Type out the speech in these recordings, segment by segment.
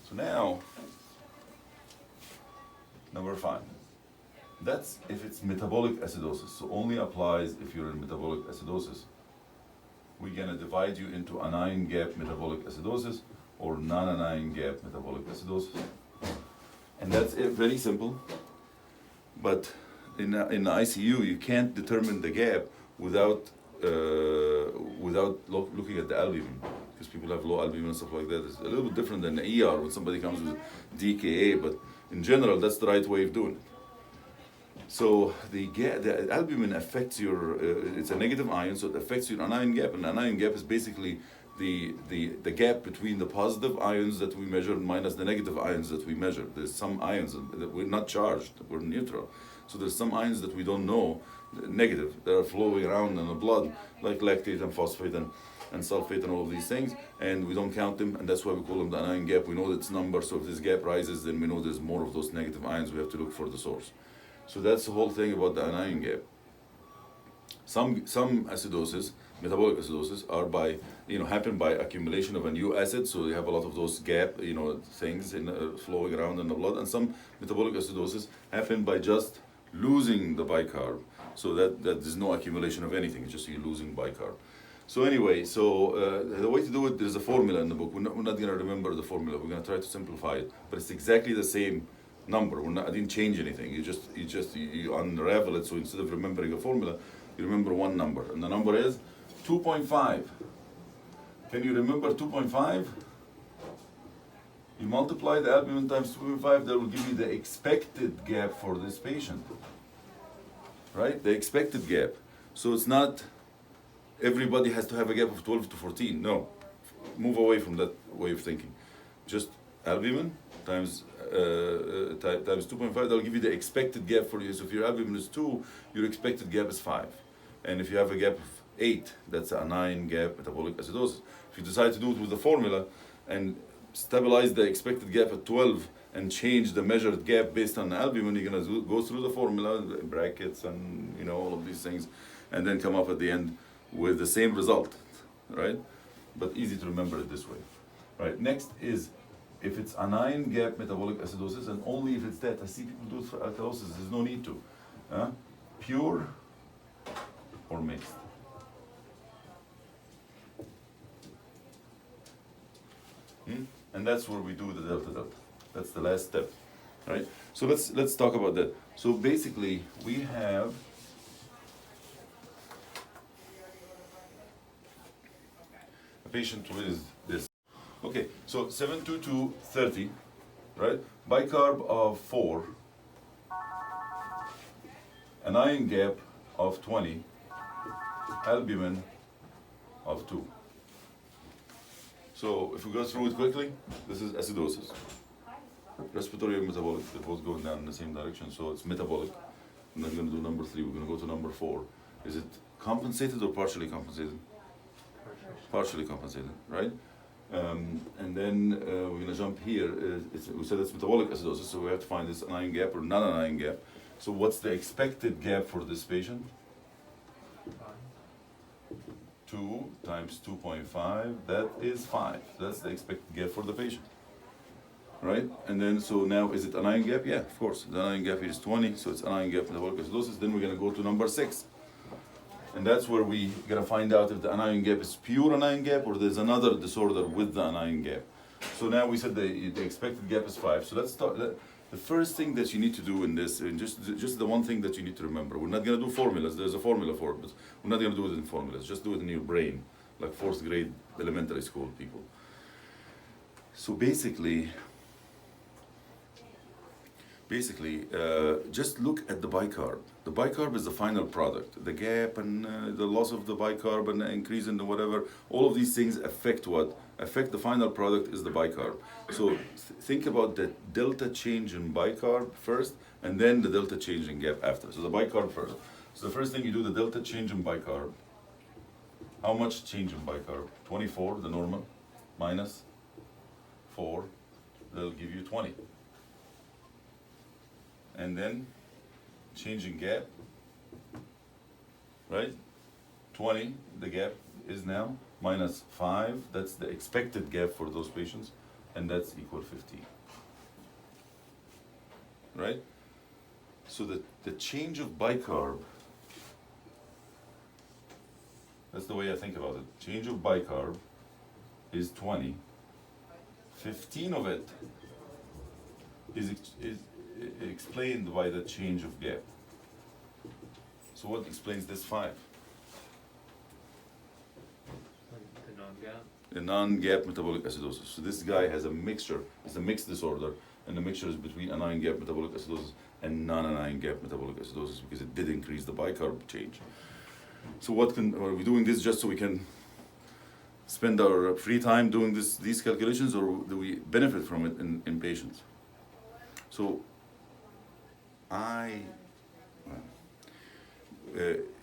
So now, number 5. That's if it's metabolic acidosis. So only applies if you're in metabolic acidosis. We're gonna divide you into anion gap metabolic acidosis or non-anion gap metabolic acidosis. And that's it, very simple. But in the ICU, you can't determine the gap without looking at the albumin, because people have low albumin and stuff like that. It's a little bit different than the ER when somebody comes with DKA, but in general, that's the right way of doing it. So the albumin affects your, it's a negative ion, so it affects your anion gap, and anion gap is basically the gap between the positive ions that we measure minus the negative ions that we measure. There's some ions that we're not charged, we're neutral. So there's some ions that we don't know, negative, that are flowing around in the blood, like lactate and phosphate and sulfate and all of these things, and we don't count them, and that's why we call them the anion gap. We know its number, so if this gap rises, then we know there's more of those negative ions, we have to look for the source. So that's the whole thing about the anion gap. Some acidosis, metabolic acidosis, are happen by accumulation of a new acid, so you have a lot of those gap, things flowing around in the blood, and some metabolic acidosis happen by just losing the bicarb, so that there's no accumulation of anything, it's just you're losing bicarb. So anyway, the way to do it, there's a formula in the book. We're not going to remember the formula. We're going to try to simplify it, but it's exactly the same number. I didn't change anything. You unravel it. So instead of remembering a formula, you remember one number, and the number is 2.5. Can you remember 2.5? You multiply the albumin times 2.5. That will give you the expected gap for this patient, right? The expected gap. So it's not everybody has to have a gap of 12 to 14. No, move away from that way of thinking. Just albumin times 2.5, that'll give you the expected gap for you. So if your albumin is 2, your expected gap is 5. And if you have a gap of 8, that's a anion gap metabolic acidosis. If you decide to do it with the formula and stabilize the expected gap at 12 and change the measured gap based on the albumin, you're gonna go through the formula, brackets and all of these things, and then come up at the end with the same result, right? But easy to remember it this way, right? Next is if it's anion gap metabolic acidosis, and only if it's that. I see people do it for alkalosis, there's no need to. Pure or mixed. And that's where we do the delta. That's the last step, right? So let's talk about that. So basically, we have a patient with this. Okay, so 72230, right? Bicarb of 4, anion gap of 20, albumin of 2. So if we go through it quickly, this is acidosis. Respiratory and metabolic, they're both going down in the same direction, so it's metabolic. I'm not going to do number 3, we're going to go to number 4. Is it compensated or partially compensated? Partially compensated, right? And then we're going to jump here. We said it's metabolic acidosis, so we have to find this anion gap or non-anion gap. So what's the expected gap for this patient? 2 times 2.5, that is 5. That's the expected gap for the patient, right? And then, so now, is it anion gap? Yeah, of course. The anion gap here is 20, so it's anion gap metabolic acidosis. Then we're going to go to number 6. And that's where we're going to find out if the anion gap is pure anion gap or there's another disorder with the anion gap. So now we said the expected gap is 5. So let's start. The first thing that you need to do in this, and just the one thing that you need to remember, we're not going to do formulas. There's a formula for it, but we're not going to do it in formulas. Just do it in your brain, like 4th grade elementary school people. So basically, just look at the bicarb. The bicarb is the final product. The gap and the loss of the bicarb and the increase in the whatever, all of these things affect what? Affect the final product is the bicarb. So think about the delta change in bicarb first, and then the delta change in gap after. So the bicarb first. So the first thing you do, the delta change in bicarb. How much change in bicarb? 24, the normal, minus 4, that'll give you 20. And then changing gap, right? 20, the gap is now minus 5. That's the expected gap for those patients. and that's equal 15. Right? So the change of bicarb, that's the way I think about it. Change of bicarb is 20. 15 of it is explained by the change of gap. So what explains this 5? The non-gap. A non-gap metabolic acidosis. So this guy has a mixture, it's a mixed disorder, and the mixture is between anion gap metabolic acidosis and non-anion gap metabolic acidosis because it did increase the bicarb change. So are we doing this just so we can spend our free time doing these calculations, or do we benefit from it in patients? So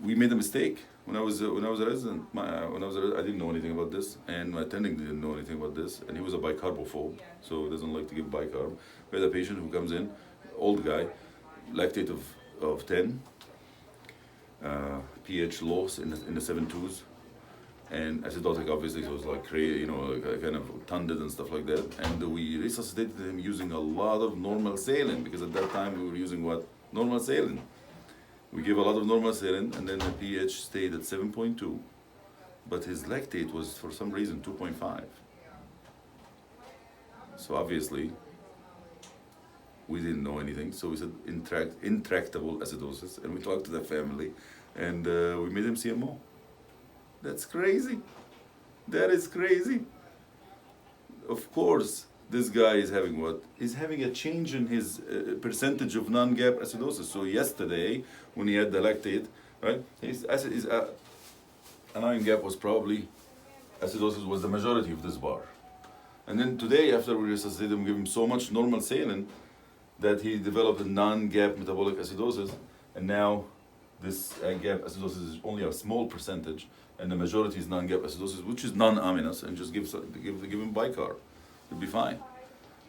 we made a mistake when I was a resident. I didn't know anything about this, and my attending didn't know anything about this, and he was a bicarbophobe, so he doesn't like to give bicarb. We had a patient who comes in, old guy, lactate of 10, pH loss in the 7.2s, and acidotic obviously, so it was like crazy, kind of tunded and stuff like that. And we resuscitated him using a lot of normal saline, because at that time we were using what? Normal saline. We gave a lot of normal saline, and then the pH stayed at 7.2, but his lactate was, for some reason, 2.5. So obviously, we didn't know anything, so we said intractable acidosis, and we talked to the family, and we made him CMO. That's crazy. That is crazy. Of course, this guy is having what? He's having a change in his percentage of non-gap acidosis. So yesterday, when he had the lactate, right, his anion gap was probably, acidosis was the majority of this bar. And then today, after we resuscitated him, give him so much normal saline that he developed a non-gap metabolic acidosis, and now this gap acidosis is only a small percentage, and the majority is non-gap acidosis, which is non-aminous, and just give him bicarb. It'll be fine,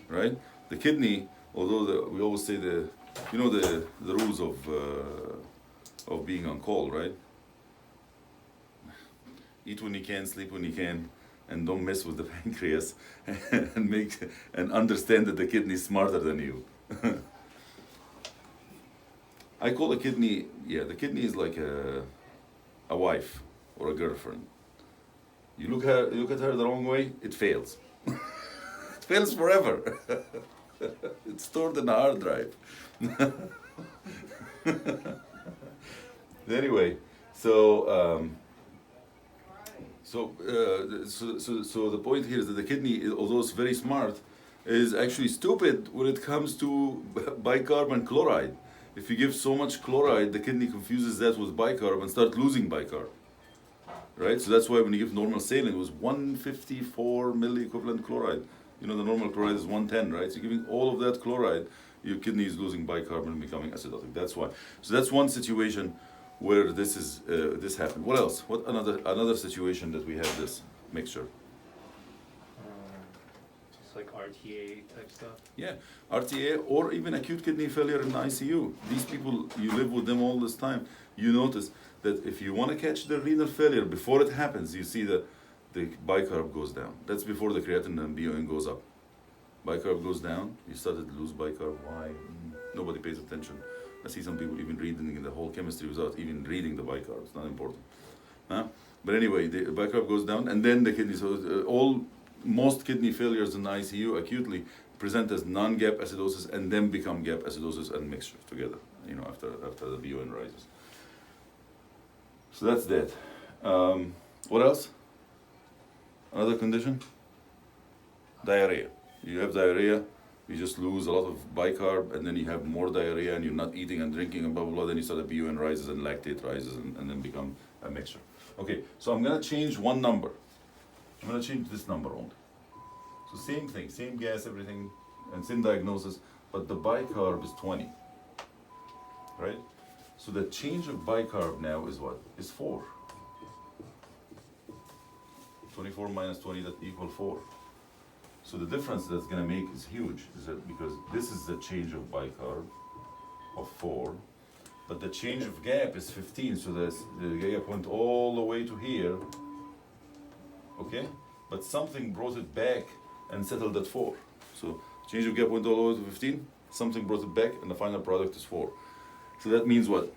right? The kidney, although we always say the rules of being on call, right? Eat when you can, sleep when you can, and don't mess with the pancreas, and understand that the kidney is smarter than you. I call the kidney is like a wife or a girlfriend. You look at her the wrong way, it fails. It fails forever. It's stored in a hard drive. Anyway, so the point here is that the kidney, although it's very smart, is actually stupid when it comes to bicarb and chloride. If you give so much chloride, the kidney confuses that with bicarb and start losing bicarb. Right? So that's why when you give normal saline, it was 154 milliequivalent chloride. The normal chloride is 110, right? So you're giving all of that chloride, your kidney is losing bicarb and becoming acidotic. That's why. So that's one situation where this happened. What else? What another situation that we have this mixture? Just like RTA type stuff? Yeah, RTA or even acute kidney failure in the ICU. These people, you live with them all this time. You notice that if you want to catch the renal failure before it happens, you see that the bicarb goes down. That's before the creatinine and BUN goes up. Bicarb goes down, you started to lose bicarb. Why? Nobody pays attention. I see some people even reading the whole chemistry without even reading the bicarb. It's not important. But anyway, the bicarb goes down, and then the kidney. So most kidney failures in the ICU acutely present as non-gap acidosis and then become gap acidosis and mixture together. After the BUN rises. So that's that. What else? Another condition? Diarrhea. You have diarrhea, you just lose a lot of bicarb, and then you have more diarrhea, and you're not eating and drinking and blah, blah, blah. Then you start the BUN rises and lactate rises and then become a mixture. Okay, so I'm going to change one number. I'm going to change this number only. So same thing, same gas, everything, and same diagnosis, but the bicarb is 20. Right? So the change of bicarb now is what? Is 4. 24 minus 20, that equal 4. So the difference that's going to make is huge, is that because this is the change of bicarb of 4, but the change of gap is 15, so the gap went all the way to here, okay? But something brought it back and settled at 4. So change of gap went all the way to 15, something brought it back, and the final product is 4. So that means what?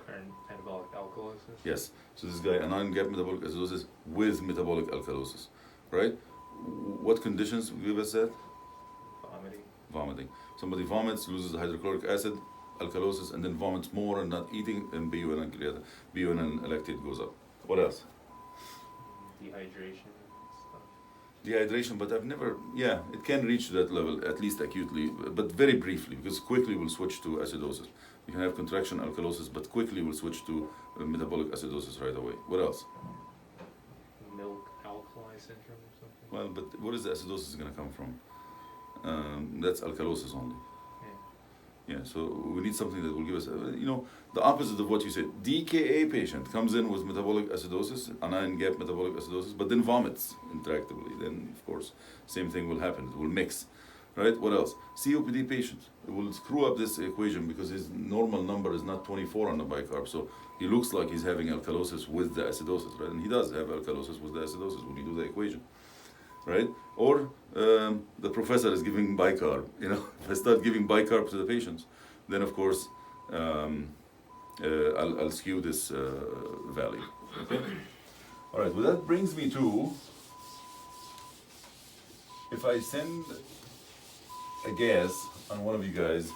Current metabolic alkalosis. Yes. So this guy, anion gap metabolic acidosis with metabolic alkalosis, right? What conditions give us that? Vomiting. Vomiting. Somebody vomits, loses hydrochloric acid, alkalosis, and then vomits more and not eating, and BUN and creatinine, BUN and lactate goes up. What else? Dehydration stuff. Dehydration, but I've never, yeah, it can reach that level, at least acutely, but very briefly, because quickly we'll switch to acidosis. You can have contraction alkalosis, but quickly we'll switch to metabolic acidosis right away. What else? Milk alkali syndrome or something. Well, but what is the acidosis going to come from? That's alkalosis only. Yeah. Yeah, so we need something that will give us, the opposite of what you said. DKA patient comes in with metabolic acidosis, anion gap metabolic acidosis, but then vomits interactively. Then, of course, same thing will happen. It will mix, right? What else? COPD patient. It will screw up this equation because his normal number is not 24 on the bicarb. So he looks like he's having alkalosis with the acidosis, right? And he does have alkalosis with the acidosis when you do the equation, right? Or the professor is giving bicarb. If I start giving bicarb to the patients, then of course I'll skew this value. Okay. All right. Well, that brings me to, if I send a gas on one of you guys